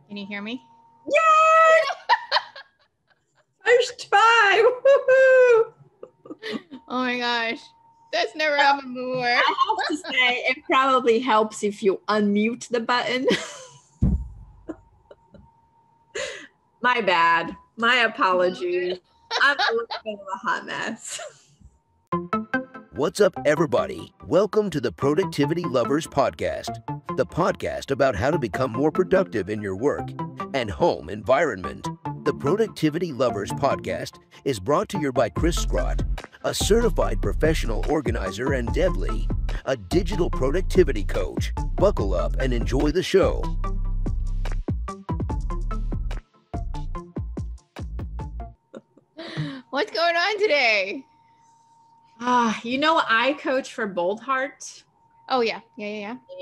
Can you hear me? Yes! First try! Woo-hoo! Oh my gosh. That's never happened before. I have to say, it probably helps if you unmute the button. My bad. My apologies. I'm a little bit of a hot mess. What's up, everybody? Welcome to the Productivity Lovers Podcast, the podcast about how to become more productive in your work and home environment. The Productivity Lovers Podcast is brought to you by Chris Scrott, a certified professional organizer, and Deb Lee, a digital productivity coach. Buckle up and enjoy the show. What's going on today? I coach for Bold Heart. Oh yeah.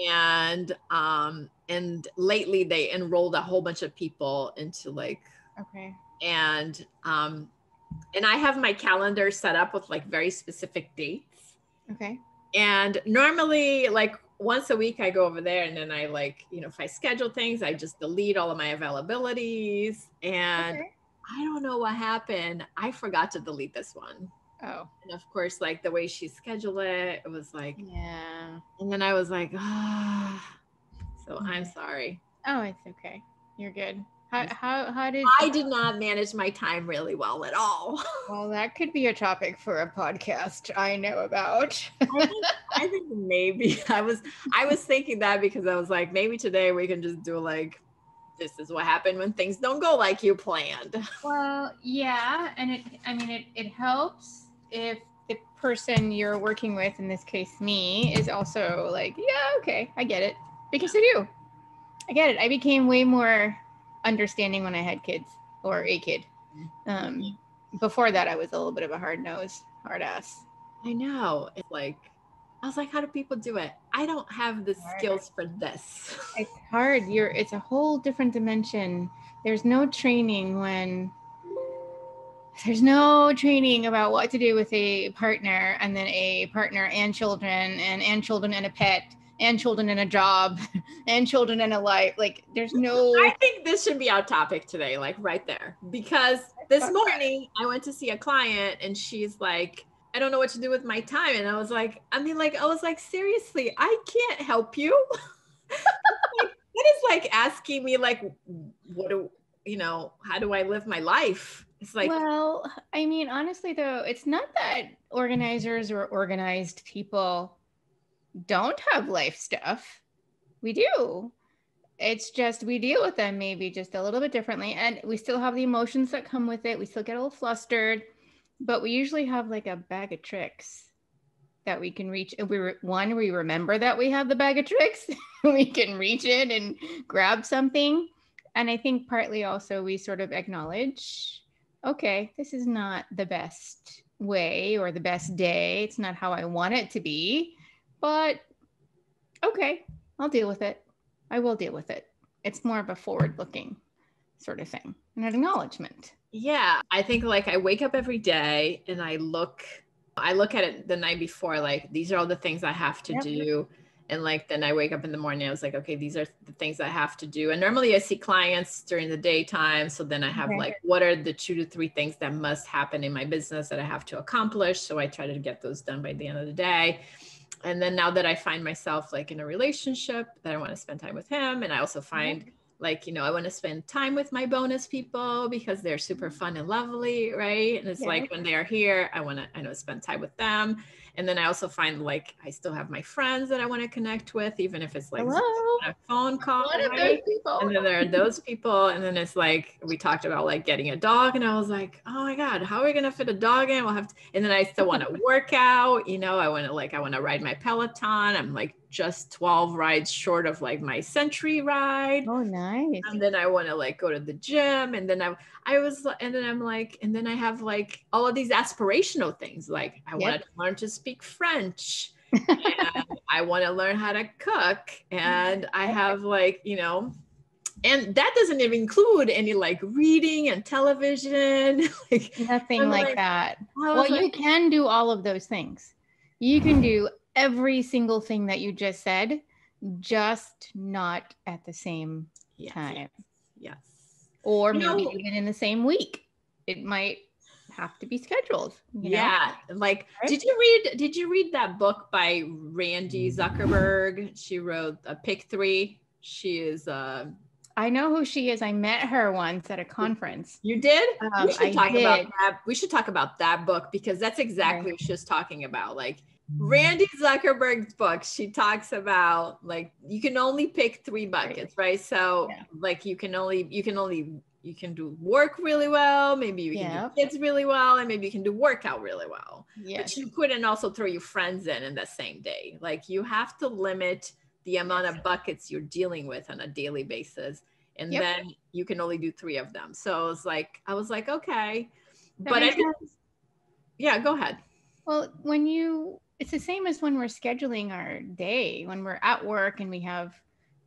And lately they enrolled a whole bunch of people into Okay. And I have my calendar set up with very specific dates. Okay. And normally once a week I go over there, and then I if I schedule things, I just delete all of my availabilities. And okay. I don't know what happened. I forgot to delete this one. Oh. And of course, the way she scheduled it, it was yeah. And then I was so I'm sorry. Oh, it's okay. You're good. How did I did not manage my time really well at all. Well, that could be a topic for a podcast I know about. I think maybe I was thinking that because I was maybe today we can just do this is what happened when things don't go like you planned. Well, yeah. And it helps if the person you're working with, in this case, me, is also yeah, okay, I get it. Because I do. I get it. I became way more understanding when I had kids, or a kid. Before that, I was a little bit of a hard ass. I know. It's I was how do people do it? I don't have the skills for this. It's hard. It's a whole different dimension. There's no training about what to do with a partner, and then a partner and children and children and a pet and children and a job and children and a life. There's no. I think this should be our topic today, right there, because this morning I went to see a client and she's I don't know what to do with my time. And I was seriously, I can't help you. That is asking me what do how do I live my life? It's well, honestly though, it's not that organizers or organized people don't have life stuff. We do. It's just we deal with them maybe just a little bit differently, and we still have the emotions that come with it. We still get a little flustered, but we usually have a bag of tricks that we can reach. We remember that we have the bag of tricks. We can reach in and grab something. And I think partly also we sort of acknowledge, okay, this is not the best way or the best day. It's not how I want it to be, but okay, I'll deal with it. I will deal with it. It's more of a forward-looking sort of thing, an acknowledgement. Yeah, I think I wake up every day and I look at it the night before, these are all the things I have to do. And then I wake up in the morning, I was okay, these are the things I have to do. And normally I see clients during the daytime. So then I have what are the 2 to 3 things that must happen in my business that I have to accomplish. So I try to get those done by the end of the day. And then now that I find myself in a relationship, that I want to spend time with him. And I also find I want to spend time with my bonus people because they're super fun and lovely, right? And it's when they're here, I want to spend time with them. And then I also find I still have my friends that I want to connect with, even if it's a phone call. One of those people. And then there are those people. And then it's we talked about getting a dog, and I was oh my God, how are we going to fit a dog in? We'll have to, and then I still want to work out, I want to ride my Peloton. I'm just 12 rides short of my Century ride. Oh, nice. And then I want to go to the gym. And then and then I have all of these aspirational things. I want to learn to speak French. And I want to learn how to cook. And I have and that doesn't even include any reading and television. Nothing that. Well, you can do all of those things. You can do every single thing that you just said, just not at the same time. Yes. Or maybe even in the same week. It might have to be scheduled. Yeah. Like, right? did you read that book by Randi Zuckerberg? She wrote Pick 3. She is I know who she is. I met her once at a conference. You did? We should talk about did. that. We should talk about that book because that's exactly what she was talking about. Like Randi Zuckerberg's book, she talks about like you can only pick 3 buckets, right? So like you can do work really well, maybe you can do kids really well, and maybe you can do workout really well. But you couldn't also throw your friends in the same day. Like you have to limit the amount of buckets you're dealing with on a daily basis. And then you can only do 3 of them. So I was like, okay. But I think, go ahead. Well, it's the same as when we're scheduling our day, when we're at work and we have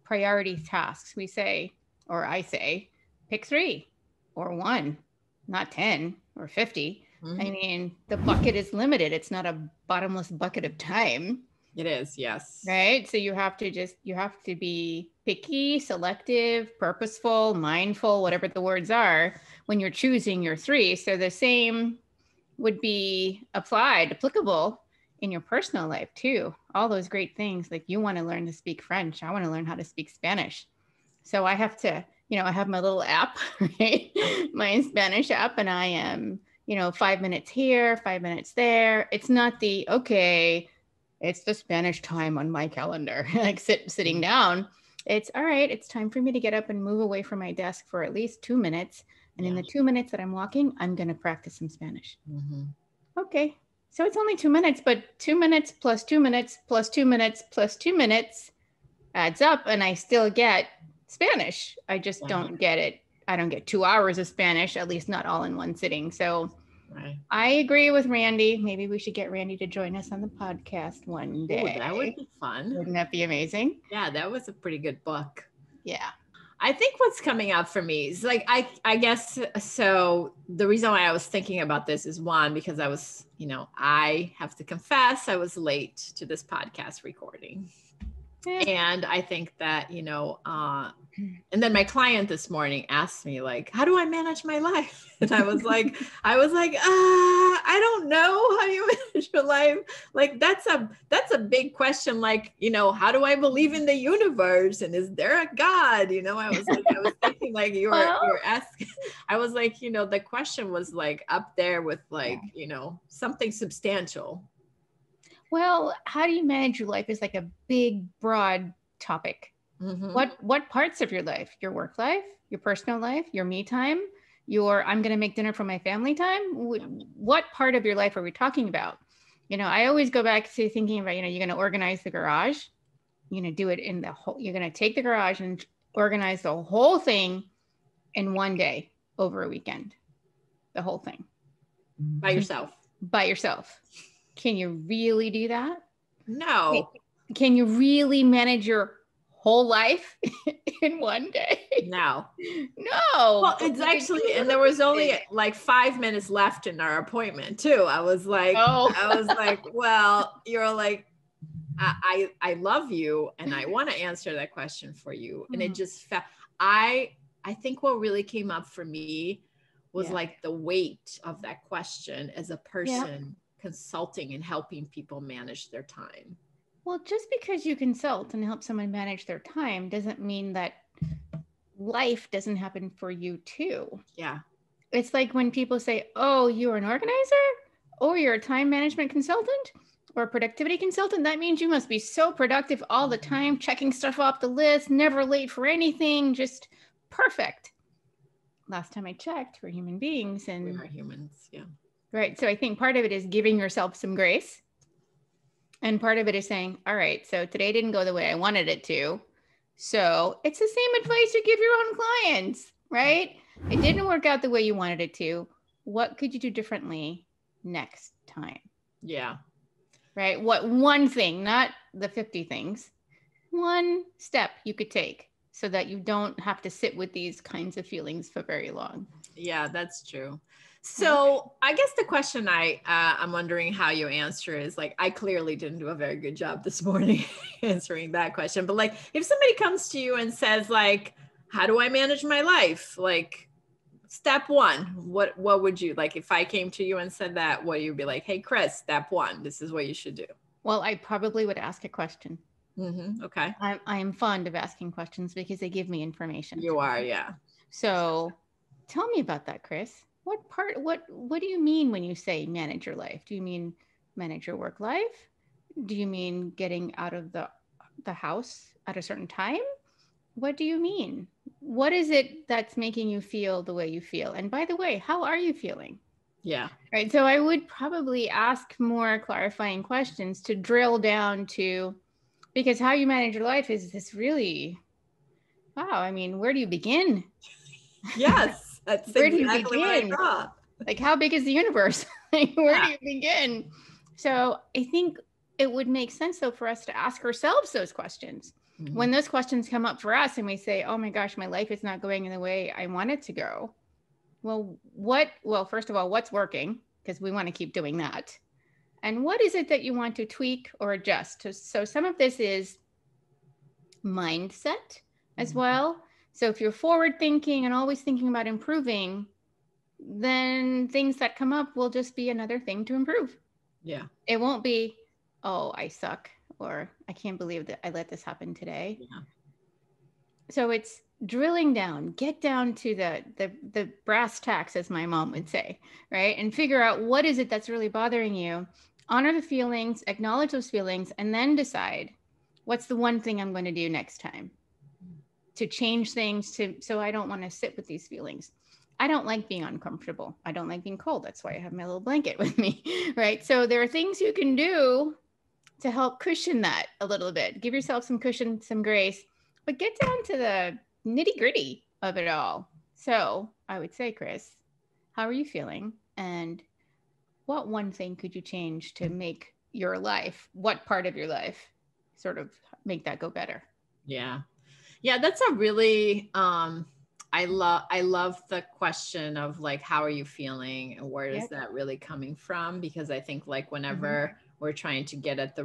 priority tasks, I say, pick 3 or 1, not 10 or 50. Mm-hmm. I mean, the bucket is limited. It's not a bottomless bucket of time. It is, yes. Right. So you have to be picky, selective, purposeful, mindful, whatever the words are when you're choosing your 3. So the same would be applicable in your personal life too. All those great things, like you want to learn to speak French. I want to learn how to speak Spanish. So I have to, I have my little app, right? My Spanish app, and I am, 5 minutes here, 5 minutes there. It's not it's the Spanish time on my calendar, like sitting down. It's all right. It's time for me to get up and move away from my desk for at least 2 minutes. And in the 2 minutes that I'm walking, I'm going to practice some Spanish. Mm-hmm. Okay. So it's only 2 minutes, but 2 minutes plus 2 minutes plus 2 minutes plus 2 minutes adds up. And I still get Spanish. I just don't get it. I don't get 2 hours of Spanish, at least not all in one sitting. So I agree with Randi. Maybe we should get Randi to join us on the podcast one day. Ooh, that would be fun. Wouldn't that be amazing? Yeah, that was a pretty good book. Yeah. I think what's coming up for me is like, I guess, so the reason why I was thinking about this is one, because I was, I have to confess, I was late to this podcast recording. And I think that, and then my client this morning asked me like, how do I manage my life? And I was like, I don't know how you manage your life. Like, that's a big question. Like, how do I believe in the universe? And is there a God? I was thinking like you're asking, I was like, the question was like up there with like, something substantial. Well, how do you manage your life is like a big, broad topic. Mm-hmm. What parts of your life? Your work life, your personal life, your me time, your I'm going to make dinner for my family time? What part of your life are we talking about? I always go back to thinking about, you're going to organize the garage. You're going to do it you're going to take the garage and organize the whole thing in one day over a weekend. The whole thing. By yourself. Can you really do that? No. Can you really manage your whole life in one day? No. Well, it's actually, and there was only like 5 minutes left in our appointment too. I was like, well, you're like, I love you and I want to answer that question for you. Mm-hmm. And it just felt, I think what really came up for me was like the weight of that question as a person consulting and helping people manage their time. Well, just because you consult and help someone manage their time doesn't mean that life doesn't happen for you too. Yeah. It's like when people say, oh, you're an organizer, or you're a time management consultant or a productivity consultant. That means you must be so productive all the time, checking stuff off the list, never late for anything, just perfect. Last time I checked, we're human beings. And we are humans, yeah. Right. So I think part of it is giving yourself some grace. And part of it is saying, all right, so today didn't go the way I wanted it to. So it's the same advice you give your own clients, right? It didn't work out the way you wanted it to. What could you do differently next time? Yeah. Right. What one thing, not the 50 things, one step you could take so that you don't have to sit with these kinds of feelings for very long. Yeah, that's true. So I guess the question I'm wondering how you answer is like, I clearly didn't do a very good job this morning answering that question, but like, if somebody comes to you and says like, how do I manage my life? Like, step one, what would you, like, if I came to you and said that, what you'd be like, hey, Cris, step one, this is what you should do? Well, I probably would ask a question. Okay. I am fond of asking questions because they give me information. You are, yeah. So tell me about that, Cris. What do you mean when you say manage your life? Do you mean manage your work life? Do you mean getting out of the house at a certain time? What do you mean? What is it that's making you feel the way you feel? And by the way, how are you feeling? Yeah. Right. So I would probably ask more clarifying questions to drill down to, because how you manage your life is this really, wow. I mean, where do you begin? Yes. That's Where do you exactly what I begin? thought. Like, how big is the universe? Like, where do you begin? So I think it would make sense, though, for us to ask ourselves those questions. When those questions come up for us and we say, oh my gosh, my life is not going in the way I want it to go. Well, first of all, what's working? Because we want to keep doing that. And what is it that you want to tweak or adjust? So some of this is mindset as well. So if you're forward thinking and always thinking about improving, then things that come up will just be another thing to improve. Yeah. It won't be, oh, I suck, or I can't believe that I let this happen today. Yeah. So it's drilling down, get down to the brass tacks, as my mom would say, right? And figure out what is it that's really bothering you. Honor the feelings, acknowledge those feelings, and then decide what's the one thing I'm going to do next time to change things so I don't want to sit with these feelings. I don't like being uncomfortable. I don't like being cold. That's why I have my little blanket with me, right? So there are things you can do to help cushion that a little bit. Give yourself some cushion, some grace, but get down to the nitty gritty of it all. So I would say, Cris, how are you feeling? And what one thing could you change to make your life, what part of your life, sort of make that go better? Yeah. Yeah, that's a really, I love the question of like, how are you feeling and where is that really coming from? Because I think like whenever we're trying to get at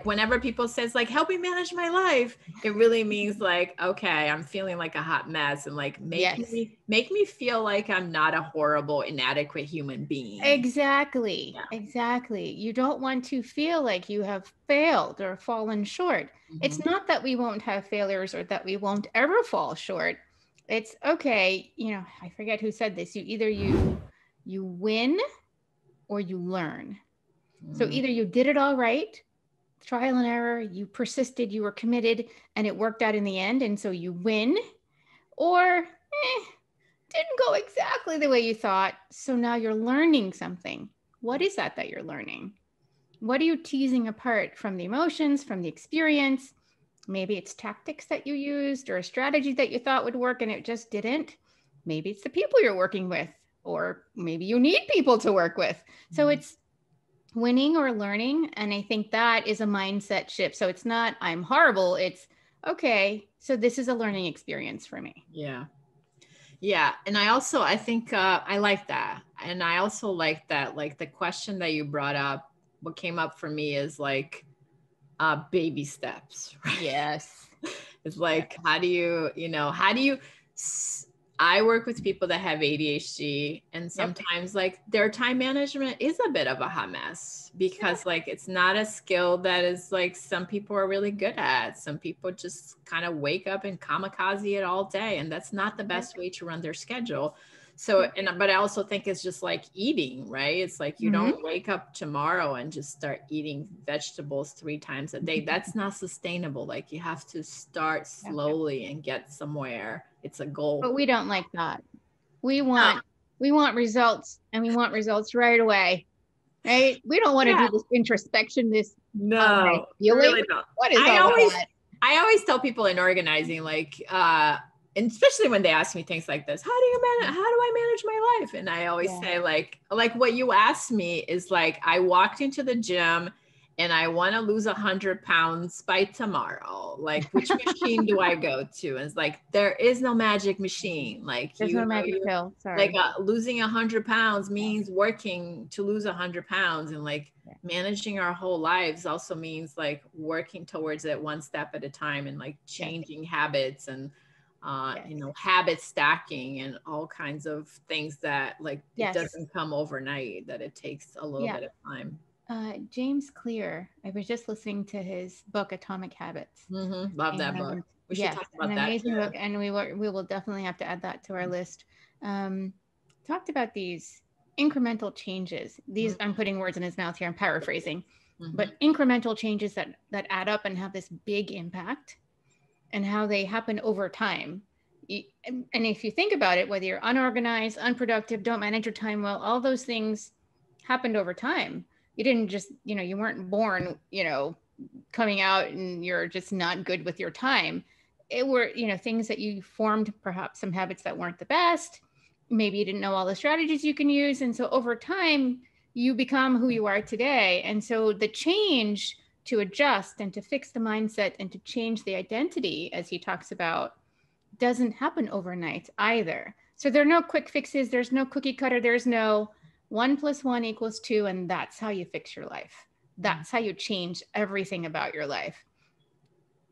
whenever people says like, help me manage my life, it really means like, okay, I'm feeling like a hot mess and like make me feel like I'm not a horrible, inadequate human being. Exactly. Yeah. Exactly. You don't want to feel like you have failed or fallen short. It's not that we won't have failures or that we won't ever fall short. It's okay. I forget who said this. You win or you learn. So either you did it all right, trial and error, you persisted, you were committed, and it worked out in the end. And so you win, or didn't go exactly the way you thought. So now you're learning something. What is that you're learning? What are you teasing apart from the emotions, from the experience? Maybe it's tactics that you used or a strategy that you thought would work and it just didn't. Maybe it's the people you're working with, or maybe you need people to work with. So it's winning or learning. And I think that is a mindset shift. So it's not, I'm horrible. It's, okay, so this is a learning experience for me. Yeah. Yeah. And I think I like that. And I also like that, like the question that you brought up, what came up for me is like baby steps, right? Yes. It's like, how do you, I work with people that have ADHD and sometimes like their time management is a bit of a hot mess because like, it's not a skill that is like some people are really good at. Some people just kind of wake up and kamikaze it all day. And that's not the best way to run their schedule. So, but I also think it's just like eating, right? It's like, you don't wake up tomorrow and just start eating vegetables 3 times a day. That's not sustainable. Like you have to start slowly and get somewhere. It's a goal. But we don't like that. We want results, and we want results right away, right? We don't want to do this introspection, no, really don't. What is all that? I always tell people in organizing, like, and especially when they ask me things like this, how do I manage my life? And I always say like what you asked me is like, I walked into the gym and I want to lose 100 pounds by tomorrow. Like, which machine do I go to? And it's like, there is no magic machine. Like there's no magic pill. Sorry. Like losing 100 pounds means working to lose 100 pounds, and like managing our whole lives also means like working towards it one step at a time and like changing habits and you know, habit stacking and all kinds of things that like it doesn't come overnight, that it takes a little bit of time. James Clear, I was just listening to his book Atomic Habits. Love that book. We should talk about an that amazing too. book, and we will definitely have to add that to our list. Talked about these incremental changes. These I'm putting words in his mouth here, I'm paraphrasing, but incremental changes that add up and have this big impact, and how they happen over time. And if you think about it, whether you're unorganized, unproductive, don't manage your time well, all those things happened over time. You didn't just, you know, you weren't born, you know, coming out and you're just not good with your time. It were, you know, things that you formed, perhaps some habits that weren't the best. Maybe you didn't know all the strategies you can use. And so over time, you become who you are today. And so the change to adjust and to fix the mindset and to change the identity, as he talks about, doesn't happen overnight either. So there are no quick fixes. There's no cookie cutter. There's no 1 + 1 = 2. And that's how you fix your life. That's how you change everything about your life.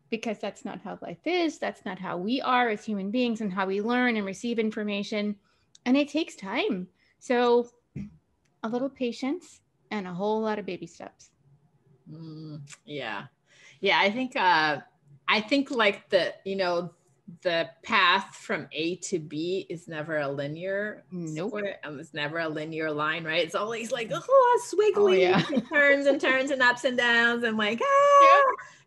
Because that's not how life is. That's not how we are as human beings and how we learn and receive information. And it takes time. So a little patience and a whole lot of baby steps. Yeah. I think like the path from A to B is never a linear. It's never a linear line, right? It's always like swiggly and turns and turns and ups and downs and like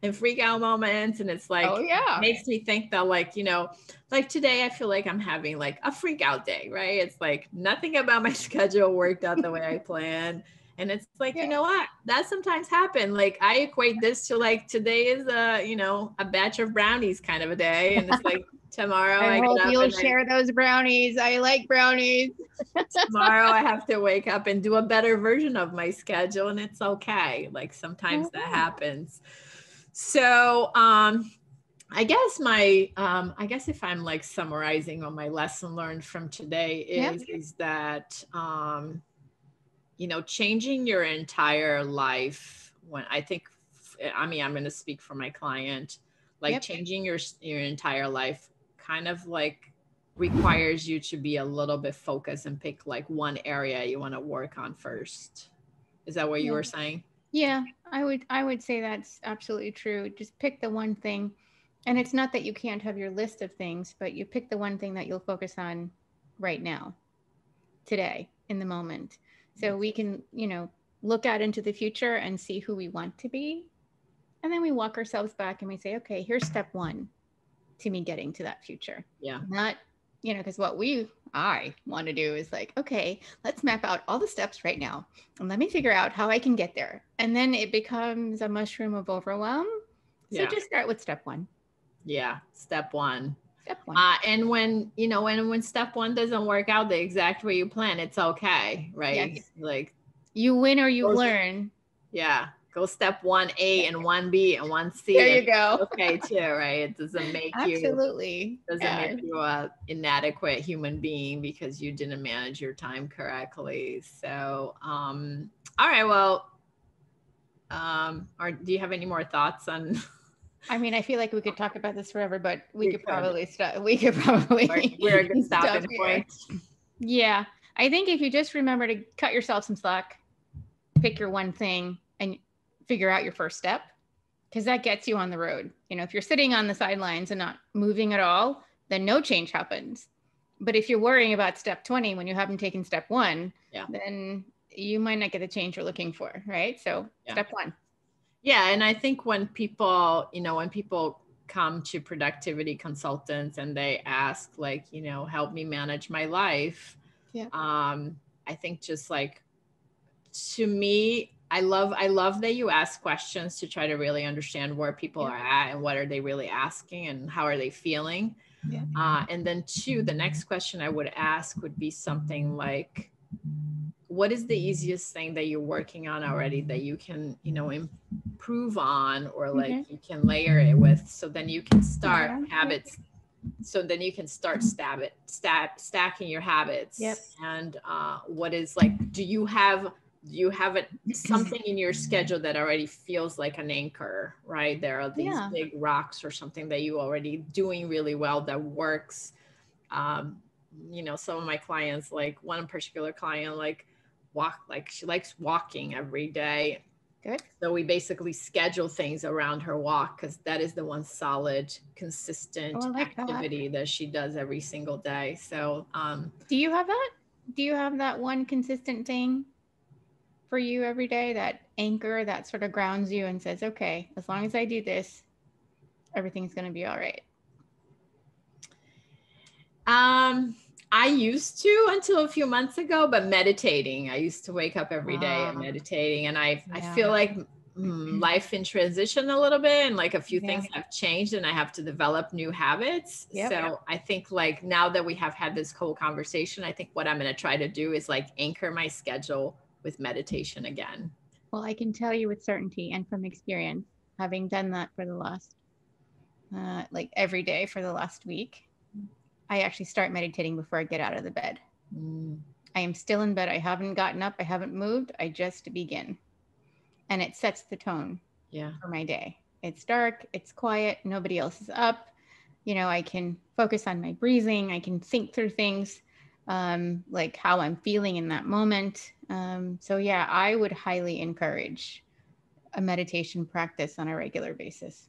and freak out moments. And it's like makes me think that like, you know, like today I feel like I'm having like a freak out day, right? It's like nothing about my schedule worked out the way I planned. And it's like, you know what, that sometimes happen. Like I equate this to like, today is a batch of brownies kind of a day. And it's like tomorrow I hope you'll share those brownies. I like brownies. Tomorrow I have to wake up and do a better version of my schedule. And it's okay. Like sometimes that happens. So, I guess if I'm like summarizing on my lesson learned from today is that, you know, changing your entire life I'm going to speak for my client, like changing your entire life kind of like requires you to be a little bit focused and pick like one area you want to work on first. Is that what you were saying? Yeah, I would say that's absolutely true. Just pick the one thing. And it's not that you can't have your list of things, but you pick the one thing that you'll focus on right now, today, in the moment. So we can, you know, look out into the future and see who we want to be. And then we walk ourselves back and we say, okay, here's step 1 to me getting to that future. Yeah. Not, you know, because I want to do is like, okay, let's map out all the steps right now. And let me figure out how I can get there. And then it becomes a mushroom of overwhelm. So just start with step 1. Yeah. Step 1. Step 1. And when step 1 doesn't work out the exact way you plan, it's okay, right? Yes. Like you win or you learn. Yeah. Go step 1A and 1B and 1C. There you go. Okay, too, right? It doesn't make make you an inadequate human being because you didn't manage your time correctly. So, all right. Well, do you have any more thoughts on? I mean, I feel like we could talk about this forever, but we could probably stop. We're a good stopping point. Yeah. I think if you just remember to cut yourself some slack, pick your one thing and figure out your first step, because that gets you on the road. You know, if you're sitting on the sidelines and not moving at all, then no change happens. But if you're worrying about step 20 when you haven't taken step 1, then you might not get the change you're looking for, right? So step 1. Yeah. And I think when people come to productivity consultants and they ask like, you know, help me manage my life. Yeah. I think just like, to me, I love that you ask questions to try to really understand where people are at and what are they really asking and how are they feeling. Yeah. And then 2, the next question I would ask would be something like, what is the easiest thing that you're working on already that you can, you know, improve on, or like you can layer it with, so then you can start habits. So then you can start stacking your habits. Yep. And what is like, do you have you have something in your schedule that already feels like an anchor, right? There are these big rocks or something that you already doing really well that works. You know, some of my clients, like one particular client, she likes walking every day. Good. So we basically schedule things around her walk because that is the one solid, consistent activity that she does every single day. So do you have that? Do you have that one consistent thing for you every day, that anchor that sort of grounds you and says, okay, as long as I do this, everything's going to be all right? I used to until a few months ago, but meditating. I used to wake up every day and meditating, and I feel like life in transition a little bit, and like a few things have changed, and I have to develop new habits. So I think like now that we have had this whole conversation, I think what I'm going to try to do is like anchor my schedule with meditation again. Well, I can tell you with certainty and from experience, having done that for the last, like every day for the last week, I actually start meditating before I get out of the bed. I am still in bed. I haven't gotten up. I haven't moved. I just begin. And it sets the tone for my day. It's dark. It's quiet. Nobody else is up. You know, I can focus on my breathing. I can think through things, like how I'm feeling in that moment. So yeah, I would highly encourage a meditation practice on a regular basis.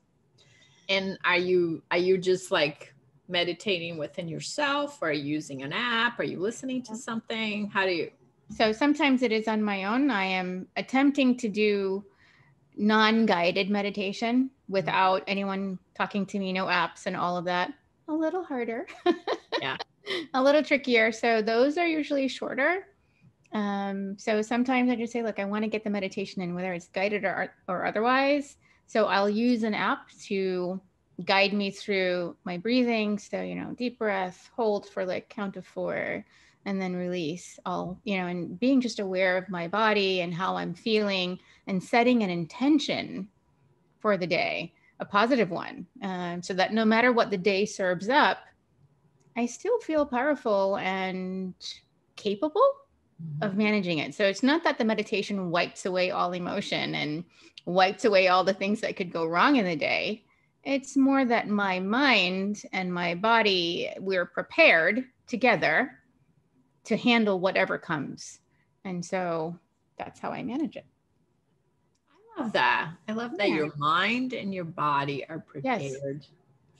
And are you just like meditating within yourself, or are you using an app? Are you listening to something? How do you? So sometimes it is on my own. I am attempting to do non-guided meditation without anyone talking to me, no apps and all of that. A little harder. A little trickier. So those are usually shorter. So sometimes I just say, look, I want to get the meditation in, whether it's guided or otherwise. So I'll use an app to guide me through my breathing. So, you know, deep breath, hold for like count of 4, and then release all, you know, and being just aware of my body and how I'm feeling and setting an intention for the day, a positive one. So that no matter what the day serves up, I still feel powerful and capable of managing it. So it's not that the meditation wipes away all emotion and wipes away all the things that could go wrong in the day. It's more that my mind and my body, we're prepared together to handle whatever comes. And so that's how I manage it. I love that. I love that your mind and your body are prepared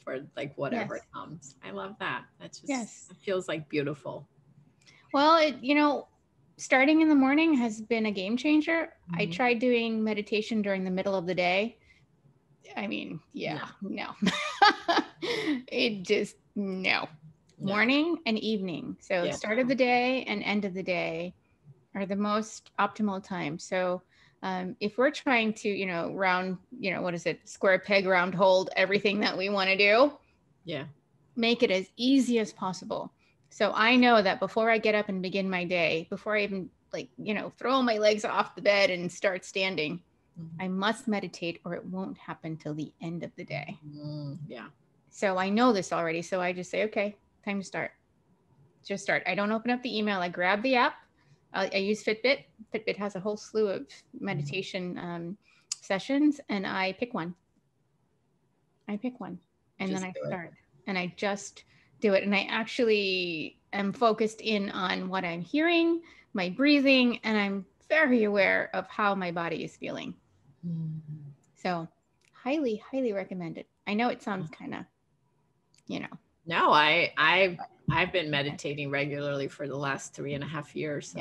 for like whatever comes. I love that. That's just, it feels like beautiful. Well, you know, starting in the morning has been a game changer. I tried doing meditation during the middle of the day. I mean, no. It just, no. Morning and evening. So start of the day and end of the day are the most optimal time. So if we're trying to, you know, round, you know, what is it? Square peg, round hole, everything that we want to do. Make it as easy as possible. So I know that before I get up and begin my day, before I even like, you know, throw my legs off the bed and start standing, I must meditate or it won't happen till the end of the day. So I know this already. So I just say, okay, time to start. Just start. I don't open up the email. I grab the app. I use Fitbit. Fitbit has a whole slew of meditation sessions, and I pick one. And then I start. And I just do it. And I actually am focused in on what I'm hearing, my breathing, and I'm very aware of how my body is feeling. So highly, highly recommend it. I know it sounds kind of, you know. No, I've been meditating regularly for the last 3.5 years. So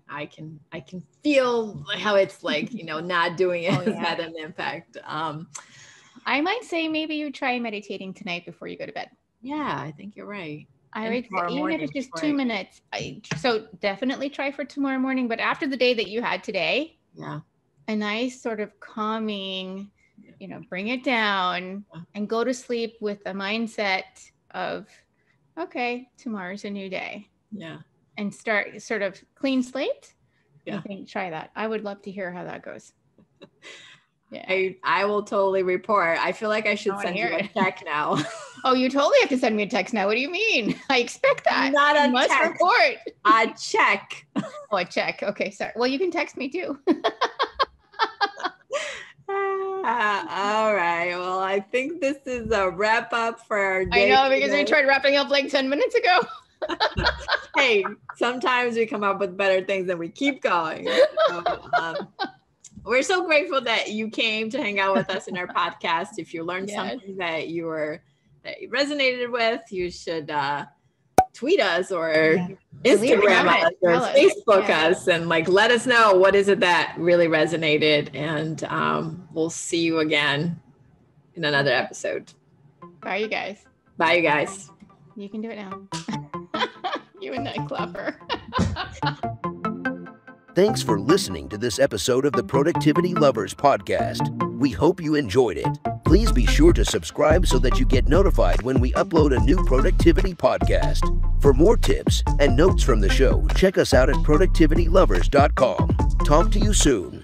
I can feel how it's like, you know, not doing it has had an impact. I might say maybe you try meditating tonight before you go to bed. Yeah, I think you're right. I would say, even if it's just 2 minutes. So definitely try for tomorrow morning. But after the day that you had today, a nice sort of calming, you know, bring it down and go to sleep with a mindset of, okay, tomorrow's a new day. And start sort of clean slate. I think try that. I would love to hear how that goes. I will totally report. I feel like I should send you a check now. Oh, you totally have to send me a text now. What do you mean? I expect that. Not a you must text. report. A check. Oh, a check. Okay, sorry. Well, you can text me too. All right. Well, I think this is a wrap up for our day. I know, because we tried wrapping up like 10 minutes ago. Hey, sometimes we come up with better things and we keep going. So, we're so grateful that you came to hang out with us in our podcast. If you learned something that you resonated with, you should tweet us or Instagram us or Facebook us and like let us know what is it that really resonated, and we'll see you again in another episode. Bye, you guys. Bye, you guys. You can do it now. You and that clapper. Thanks for listening to this episode of the Productivity Lovers podcast. We hope you enjoyed it. Please be sure to subscribe so that you get notified when we upload a new productivity podcast. For more tips and notes from the show, check us out at productivitylovers.com. Talk to you soon.